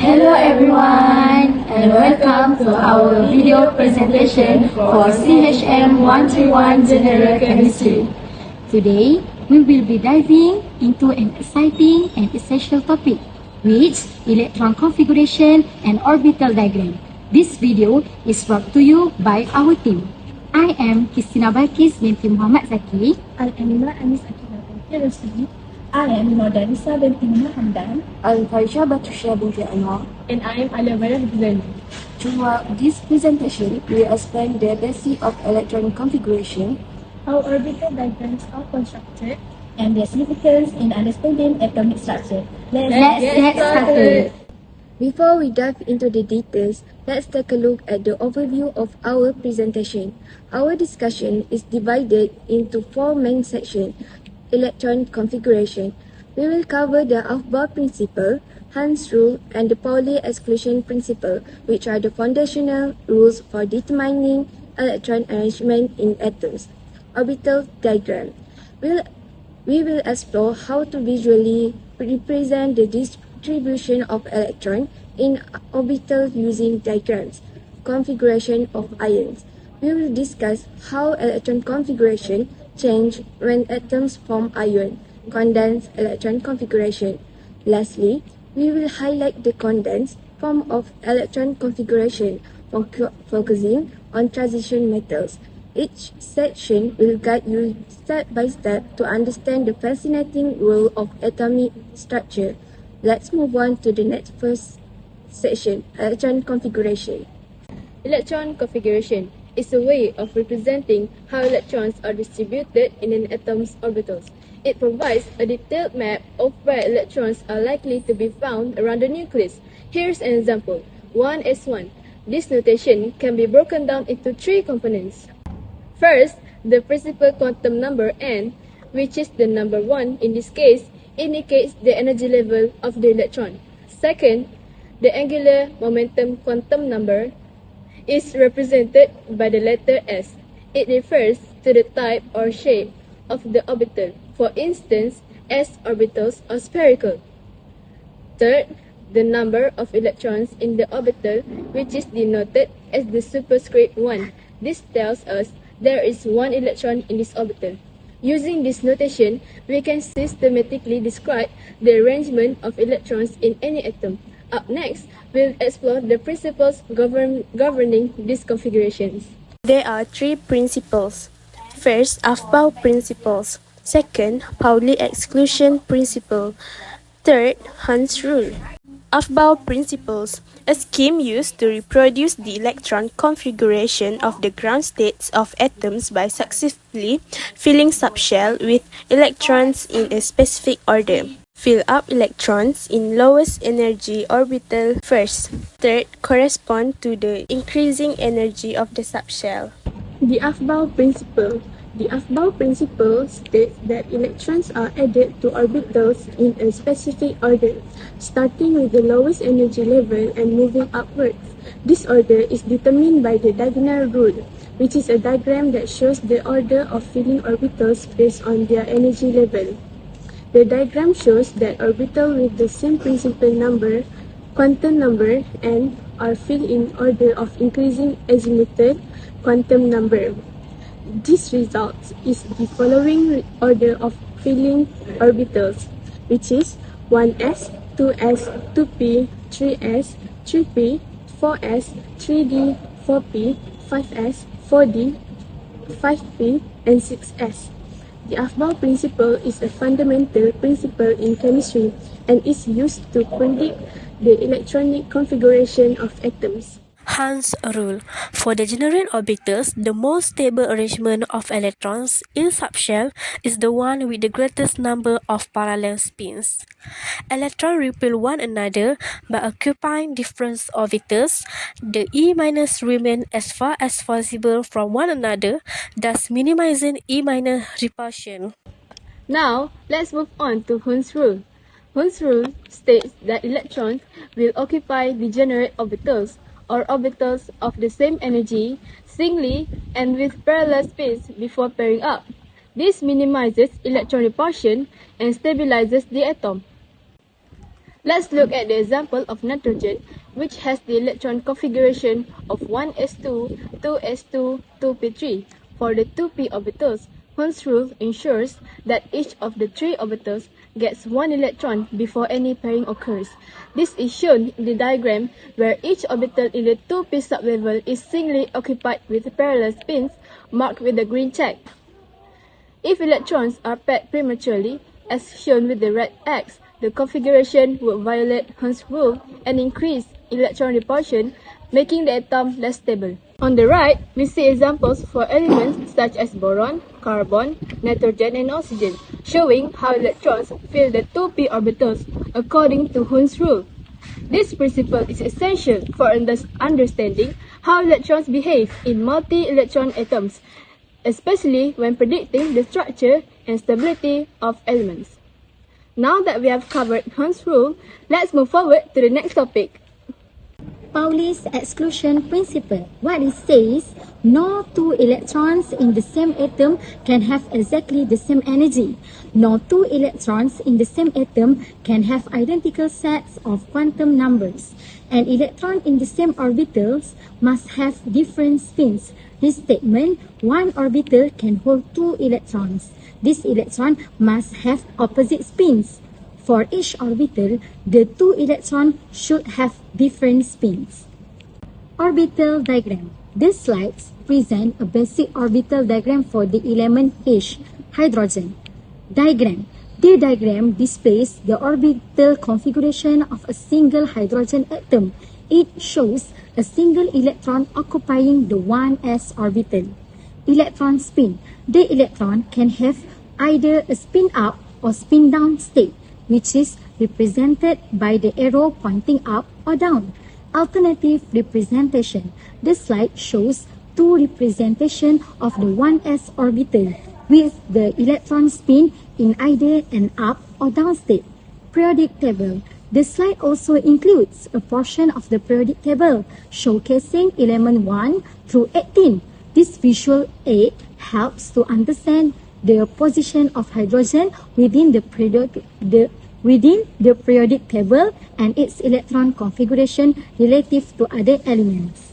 Hello everyone and welcome to our video presentation for CHM131 General Chemistry. Today, we will be diving into an exciting and essential topic, which electron configuration and orbital diagram. This video is brought to you by our team. I am BALQIS binti Muhammad Zaki. I am AKILA binti Rusli. I am DANISA binti Muhammad. I'm FARISHA BATRISYIA binti Anwar. And I am ALYAA. Throughout this presentation, we will explain the basics of electron configuration, how orbital diagrams are constructed, and their significance in understanding atomic structure. Let's get started. Before we dive into the details, let's take a look at the overview of our presentation. Our discussion is divided into four main sections. Electron configuration. We will cover the Aufbau principle, Hund's rule, and the Pauli exclusion principle, which are the foundational rules for determining electron arrangement in atoms. Orbital diagram. We will explore how to visually represent the distribution of electrons in orbital using diagrams. Configuration of ions. We will discuss how electron configuration change when atoms form ion, condensed electron configuration. Lastly, we will highlight the condensed form of electron configuration, focusing on transition metals. Each section will guide you step by step to understand the fascinating role of atomic structure. Let's move on to the first section, electron configuration. Electron configuration is a way of representing how electrons are distributed in an atom's orbitals. It provides a detailed map of where electrons are likely to be found around the nucleus. Here's an example, 1s1. This notation can be broken down into three components. First, the principal quantum number n, which is the number 1 in this case, indicates the energy level of the electron. Second, the angular momentum quantum number is represented by the letter S. It refers to the type or shape of the orbital. For instance, S orbitals are spherical. Third, the number of electrons in the orbital, which is denoted as the superscript 1. This tells us there is one electron in this orbital. Using this notation, we can systematically describe the arrangement of electrons in any atom. Up next, we'll explore the principles governing these configurations. There are three principles. First, Aufbau principles. Second, Pauli exclusion principle. Third, Hund's rule. Aufbau principles, a scheme used to reproduce the electron configuration of the ground states of atoms by successively filling subshell with electrons in a specific order. Fill up electrons in lowest energy orbital first. Third, correspond to the increasing energy of the subshell. The Aufbau principle. The Aufbau principle states that electrons are added to orbitals in a specific order, starting with the lowest energy level and moving upwards. This order is determined by the diagonal rule, which is a diagram that shows the order of filling orbitals based on their energy level. The diagram shows that orbitals with the same principal number, quantum number, n are filled in order of increasing azimuthal quantum number. This result is the following order of filling orbitals, which is 1s, 2s, 2p, 3s, 3p, 4s, 3d, 4p, 5s, 4d, 5p, and 6s. The Aufbau principle is a fundamental principle in chemistry and is used to predict the electronic configuration of atoms. Hund's rule. For the general orbitals, the most stable arrangement of electrons in subshell is the one with the greatest number of parallel spins. Electrons repel one another by occupying different orbitals. The E- remain as far as possible from one another, thus minimizing E- repulsion. Now, let's move on to Hund's rule. Hund's rule states that electrons will occupy degenerate orbitals, or orbitals of the same energy, singly and with parallel spins before pairing up. This minimizes electron repulsion and stabilizes the atom. Let's look at the example of nitrogen, which has the electron configuration of 1s2, 2s2, 2p3. For the 2p orbitals, Hund's rule ensures that each of the three orbitals gets one electron before any pairing occurs. This is shown in the diagram where each orbital in the 2p sublevel is singly occupied with parallel spins marked with a green check. If electrons are paired prematurely, as shown with the red X, the configuration would violate Hund's rule and increase electron repulsion, making the atom less stable. On the right, we see examples for elements such as boron, carbon, nitrogen, and oxygen, showing how electrons fill the 2p orbitals according to Hund's rule. This principle is essential for understanding how electrons behave in multi-electron atoms, especially when predicting the structure and stability of elements. Now that we have covered Hund's rule, let's move forward to the next topic. Pauli's exclusion principle. What it says, no two electrons in the same atom can have exactly the same energy. No two electrons in the same atom can have identical sets of quantum numbers. An electron in the same orbitals must have different spins. This statement, one orbital can hold two electrons. This electron must have opposite spins. For each orbital, the two electrons should have different spins. Orbital diagram. These slides present a basic orbital diagram for the element H, hydrogen. Diagram. The diagram displays the orbital configuration of a single hydrogen atom. It shows a single electron occupying the 1s orbital. Electron spin. The electron can have either a spin up or spin down state, which is represented by the arrow pointing up or down. Alternative representation. This slide shows two representations of the 1s orbital with the electron spin in either an up or down state. Periodic table. The slide also includes a portion of the periodic table showcasing element 1 through 18. This visual aid helps to understand the position of hydrogen within the periodic table and its electron configuration relative to other elements.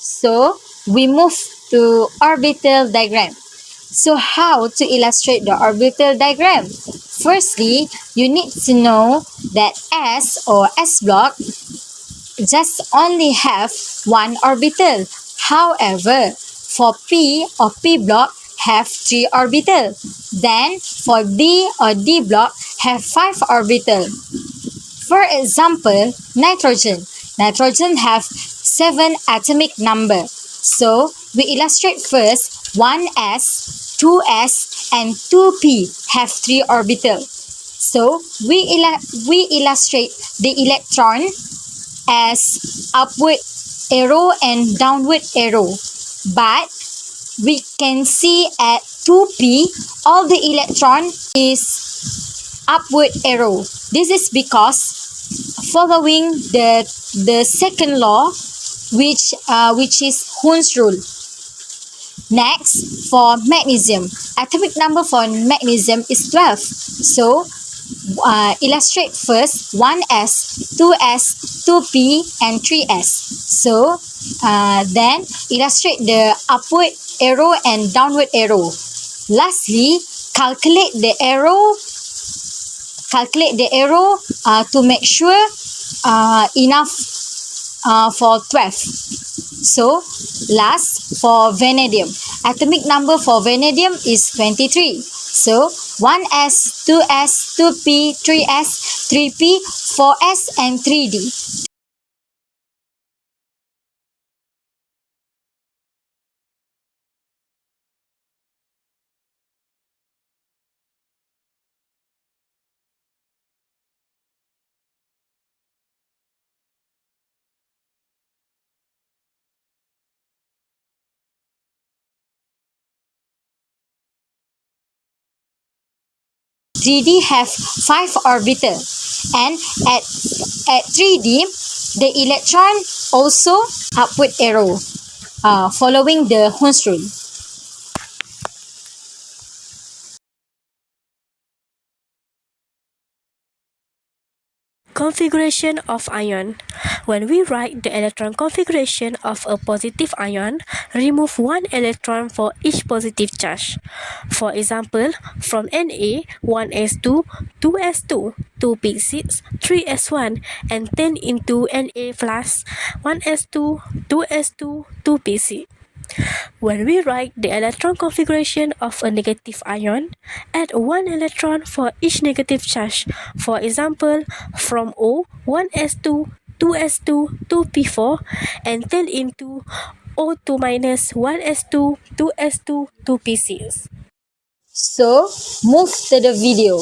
So, we move to orbital diagram. So, how to illustrate the orbital diagram? Firstly, you need to know that S or S block just only have one orbital. However, for P or P block have 3 orbital. Then, for D or D block have 5 orbital. For example, nitrogen. Nitrogen have 7 atomic number. So, we illustrate first 1s, 2s, and 2p have 3 orbital. So, we illustrate the electron as upward arrow and downward arrow. But we can see at 2p, all the electron is upward arrow. This is because following the second law, which is Hund's rule. Next, for magnesium, atomic number for magnesium is 12. So, illustrate first 1s, 2s, 2p, and 3s. So, then illustrate the upward arrow and downward arrow. Lastly, calculate the arrow to make sure enough for 12. So, last, for vanadium. Atomic number for vanadium is 23. So, 1s, 2s, 2p, 3s, 3p, 4s, and 3d. D have 5 orbital, and at 3D the electron also upward arrow following the Hund's rule. Configuration of ion. When we write the electron configuration of a positive ion, remove one electron for each positive charge. For example, from Na, 1s2, 2s2, 2p6, 3s1, and turn into Na plus 1s2, 2s2, 2p6. When we write the electron configuration of a negative ion, add one electron for each negative charge. For example, from O, 1s2, 2s2, 2p4, and turn into O2 minus 1s2, 2s2, 2p6. So, move to the video.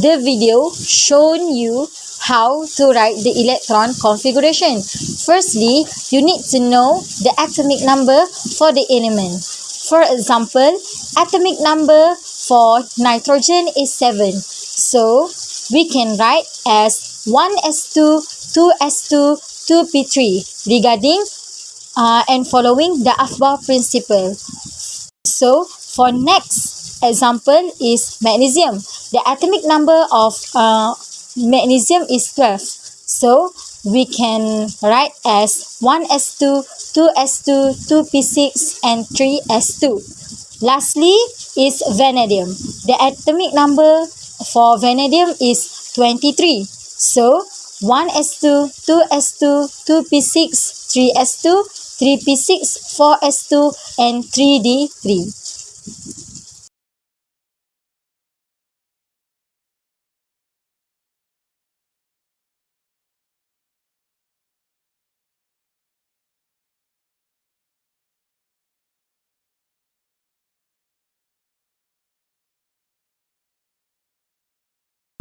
The video shown you how to write the electron configuration. Firstly, you need to know the atomic number for the element. For example, atomic number for nitrogen is 7. So, we can write as 1s2, 2s2, 2p3 regarding and following the Afbal principle. So, for next example is magnesium. The atomic number of magnesium is 12. So, we can write as 1s2, 2s2, 2p6, and 3s2. Lastly is vanadium. The atomic number for vanadium is 23. So, 1s2, 2s2, 2p6, 3s2, 3p6, 4s2, and 3d3.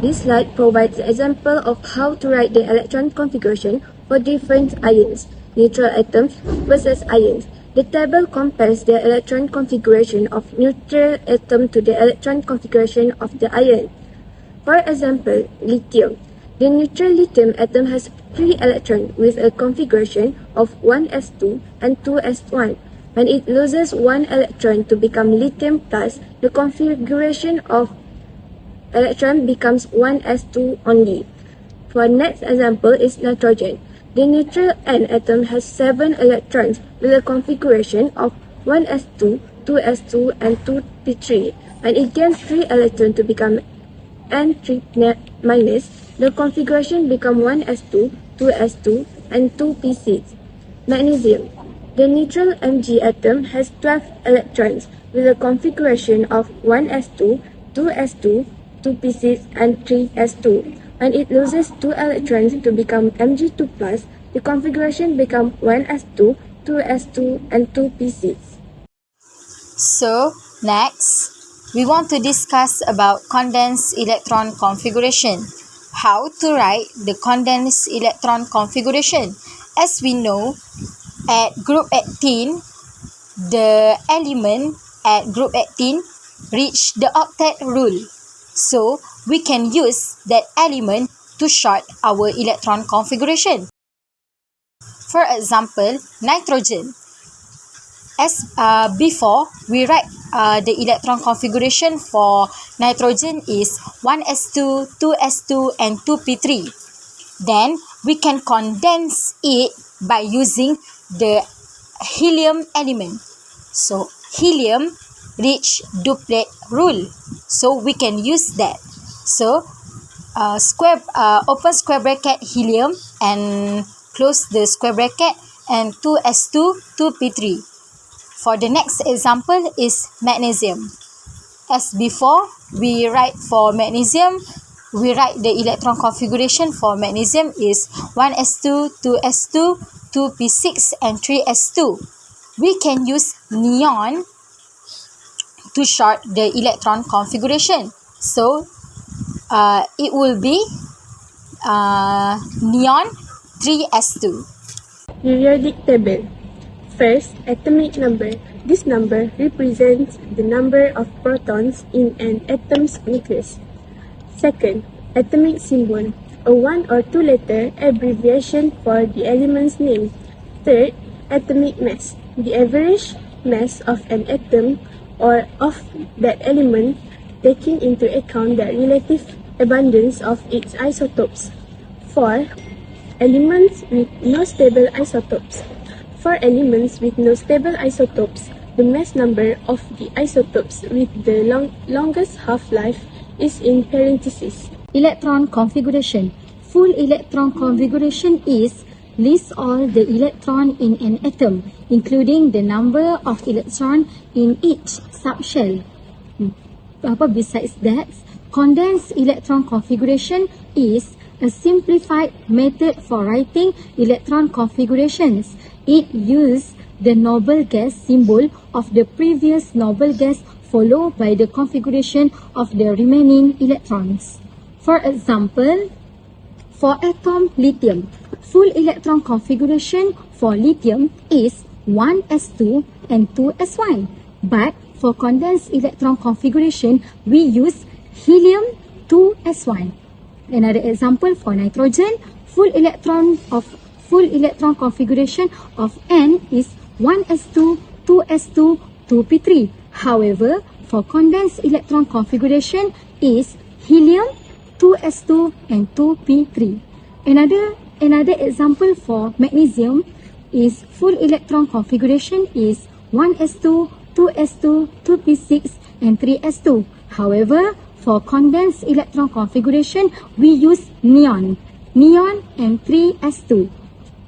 This slide provides an example of how to write the electron configuration for different ions, neutral atoms versus ions. The table compares the electron configuration of neutral atom to the electron configuration of the ion. For example, lithium. The neutral lithium atom has 3 electrons with a configuration of 1s2 and 2s1. When it loses 1 electron to become lithium plus, the configuration of electron becomes 1s2 only. For next example is nitrogen. The neutral N atom has 7 electrons with a configuration of 1s2, 2s2, and 2p3. When it gains 3 electrons to become N3 minus, the configuration becomes 1s2, 2s2, and 2p6. Magnesium. The neutral Mg atom has 12 electrons with a configuration of 1s2, 2s2, 2p6, and 3s2. When it loses 2 electrons to become Mg2+, the configuration becomes 1s2, 2s2, and 2p6. So, next, we want to discuss about condensed electron configuration. How to write the condensed electron configuration. As we know, at group 18, the element at group 18 reach the octet rule. So, we can use that element to short our electron configuration. For example, nitrogen. As before, we write the electron configuration for nitrogen is 1s2, 2s2, and 2p3. Then, we can condense it by using the helium element. So, helium reach duplet rule. So, we can use that. So, open square bracket helium and close the square bracket and 2s2, 2p3. For the next example is magnesium. As before, we write for magnesium, we write the electron configuration for magnesium is 1s2, 2s2, 2p6, and 3s2. We can use neon to short the electron configuration. So, it will be neon 3s2. Periodic table. First, atomic number. This number represents the number of protons in an atom's nucleus. Second, atomic symbol. A 1 or 2 letter abbreviation for the element's name. Third, atomic mass. The average mass of an atom or of that element, taking into account the relative abundance of its isotopes. 4. Elements with no stable isotopes. For elements with no stable isotopes, the mass number of the isotopes with the longest half-life is in parentheses. Electron configuration. Full electron configuration is list all the electron in an atom, including the number of electrons in each subshell. Besides that, condensed electron configuration is a simplified method for writing electron configurations. It uses the noble gas symbol of the previous noble gas followed by the configuration of the remaining electrons. For example, for atom lithium, full electron configuration for lithium is 1s2 and 2s1. But for condensed electron configuration, we use helium 2s1. Another example for nitrogen, full electron configuration of N is 1s2, 2s2, 2p3. However, for condensed electron configuration is helium 2s2 and 2p3. Another example for magnesium is full electron configuration is 1s2, 2s2, 2p6 and 3s2. However, for condensed electron configuration, we use neon and 3s2.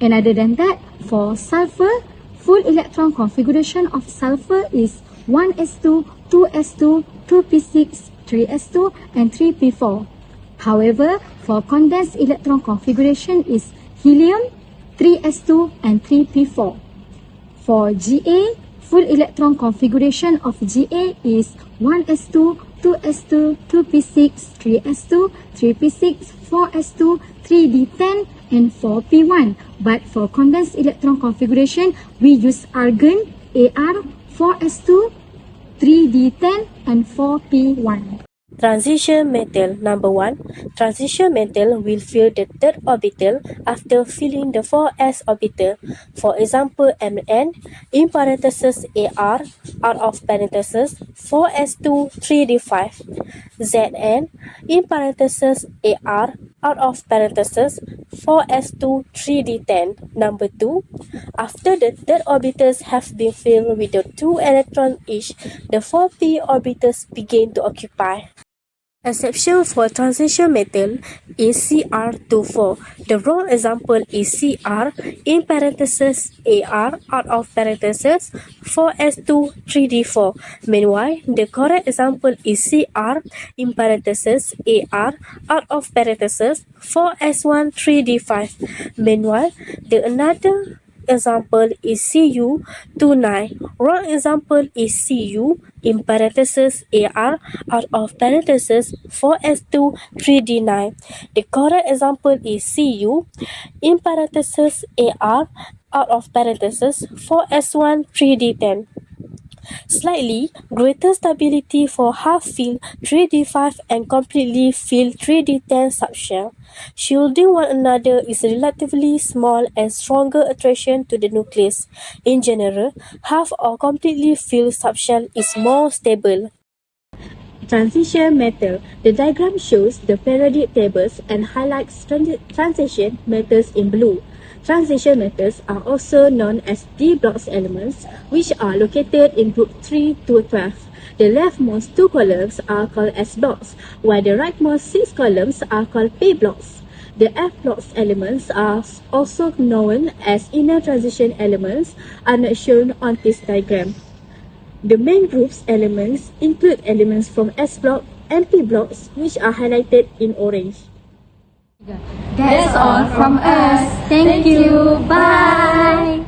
And other than that, for sulfur, full electron configuration of sulfur is 1s2, 2s2, 2p6, 3s2 and 3p4. However, for condensed electron configuration is helium, 3s2 and 3p4. For Ga, full electron configuration of Ga is 1s2, 2s2, 2p6, 3s2, 3p6, 4s2, 3d10 and 4p1. But for condensed electron configuration, we use argon, Ar, 4s2, 3d10 and 4p1. Transition metal. Number 1. Transition metal will fill the third orbital after filling the 4s orbital. For example, Mn in parenthesis Ar out of parenthesis 4s2 3d5. Zn in parenthesis Ar out of parenthesis 4s2 3d10. Number 2. After the third orbitals have been filled with the 2 electrons each, the 4p orbitals begin to occupy. Exception for transition metal is Cr24. The wrong example is Cr in parenthesis Ar out of parenthesis 4s2 3d4. Meanwhile, the correct example is Cr in parenthesis Ar out of parenthesis 4s1 3d5. Meanwhile, the another example is Cu29. Wrong example is Cu in parenthesis Ar out of parenthesis 4s2 3d9. The correct example is Cu in parenthesis Ar out of parenthesis 4s1 3d10. Slightly greater stability for half-filled 3d5 and completely filled 3d10 subshell. Shielding one another is relatively small and stronger attraction to the nucleus. In general, half or completely filled subshell is more stable. Transition metal. The diagram shows the periodic tables and highlights transition metals in blue. Transition metals are also known as D-blocks elements, which are located in group 3 to 12. The leftmost 2 columns are called S-blocks, while the rightmost 6 columns are called P-blocks. The F-blocks elements are also known as inner transition elements, are not shown on this diagram. The main group's elements include elements from S-block and P-blocks, which are highlighted in orange. That's all from us. Thank you. Bye.